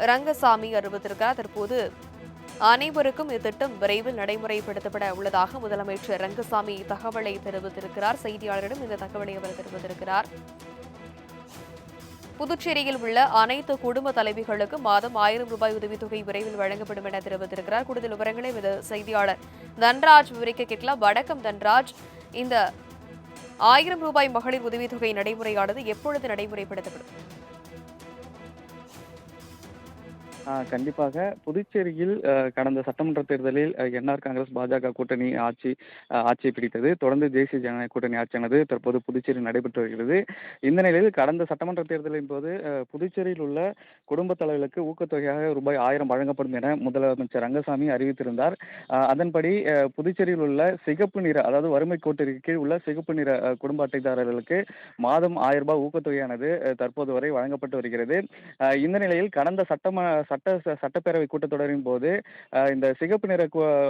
ரங்கசாமி அறிவித்திருக்கிறார். தற்போது அனைவருக்கும் இத்திட்டம் விரைவில் நடைமுறைப்படுத்தப்பட உள்ளதாக முதலமைச்சர் ரங்கசாமி தகவலை தெரிவித்திருக்கிறார். செய்தியாளரிடம் இந்த தகவலை அவர் தெரிவித்திருக்கிறார். புதுச்சேரியில் உள்ள அனைத்து குடும்ப தலைவிகளுக்கு மாதம் 1000 ரூபாய் உதவித்தொகை விரைவில் வழங்கப்படும் என தெரிவித்திருக்கிறார். கூடுதல் விவரங்களை செய்தியாளர் தன்ராஜ் விவரிக்க கேட்கலாம். வணக்கம் தன்ராஜ். இந்த 1000 ரூபாய் மகளிர் உதவித்தொகை நடைமுறையானது எப்பொழுது நடைமுறைப்படுத்தப்படும்? கண்டிப்பாக புதுச்சேரியில் கடந்த சட்டமன்ற தேர்தலில் என்ஆர் காங்கிரஸ் பாஜக கூட்டணி ஆட்சியை பிடித்தது. தொடர்ந்து தேசிய ஜனநாயக கூட்டணி ஆட்சியானது தற்போது புதுச்சேரி நடைபெற்று வருகிறது. இந்த நிலையில் கடந்த சட்டமன்ற தேர்தலின் போது புதுச்சேரியில் உள்ள குடும்ப தலைவர்களுக்கு ஊக்கத்தொகையாக ரூபாய் 1000 வழங்கப்படும் என முதலமைச்சர் ரங்கசாமி அறிவித்திருந்தார். அதன்படி புதுச்சேரியில் உள்ள சிகப்பு நிற, அதாவது வறுமை கோட்டிற்கு கீழ் உள்ள சிகப்பு நிற குடும்ப அட்டைதாரர்களுக்கு மாதம் 1000 ரூபாய் ஊக்கத்தொகையானது தற்போது வரை வழங்கப்பட்டு வருகிறது. இந்த நிலையில் கடந்த சட்டப்பேரவை கூட்டத்தொடரின் போது இந்த சிகப்பு நிற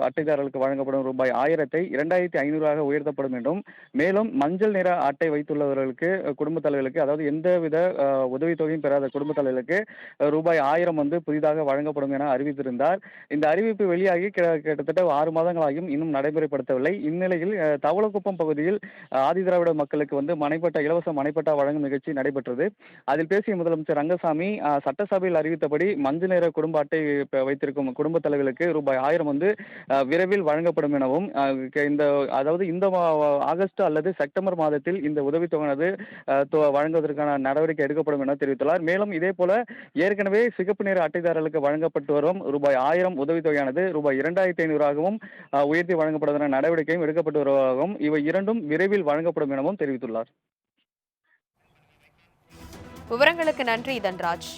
அட்டைதாரர்களுக்கு வழங்கப்படும் ரூபாய் 1000ஐ 2500 உயர்த்தப்படும் என்றும், மேலும் மஞ்சள் நிற அட்டை வைத்துள்ளவர்களுக்கு குடும்ப தலைவர்களுக்கு, அதாவது எந்தவித உதவித்தொகையும் பெறாத குடும்ப தலைவர்களுக்கு ரூபாய் 1000 புதிதாக வழங்கப்படும் என அறிவித்திருந்தார். இந்த அறிவிப்பு வெளியாகி கிட்டத்தட்ட 6 மாதங்களாகியும் இன்னும் நடைமுறைப்படுத்தவில்லை. இந்நிலையில் தவளக்குப்பம் பகுதியில் ஆதிதிராவிட மக்களுக்கு இலவச மனைப்பட்டா வழங்கும் நிகழ்ச்சி நடைபெற்றது. அதில் பேசிய முதலமைச்சர் ரங்கசாமி சட்டசபையில் அறிவித்தபடி மஞ்சள் நிற குடும்ப அட்டை வைத்திருக்கும் குடும்ப தலைவர்களுக்கு ரூபாய் 1000 விரைவில் வழங்கப்படும் எனவும், இந்த ஆகஸ்ட் அல்லது செப்டம்பர் மாதத்தில் இந்த உதவித்தொகையானது வழங்குவதற்கான நடவடிக்கை எடுக்கப்படும் என தெரிவித்துள்ளார். மேலும் இதே போல ஏற்கனவே சிகப்பு நிற அட்டைதாரர்களுக்கு வழங்கப்பட்டு வரும் ரூபாய் 1000 உதவித்தொகையானது ரூபாய் 2500 உயர்த்தி வழங்கப்படுவதற்கான நடவடிக்கையும் எடுக்கப்பட்டு வருவதாகவும், இவை இரண்டும் விரைவில் வழங்கப்படும் எனவும் தெரிவித்துள்ளார். விவரங்களுக்கு நன்றி தன்ராஜ்.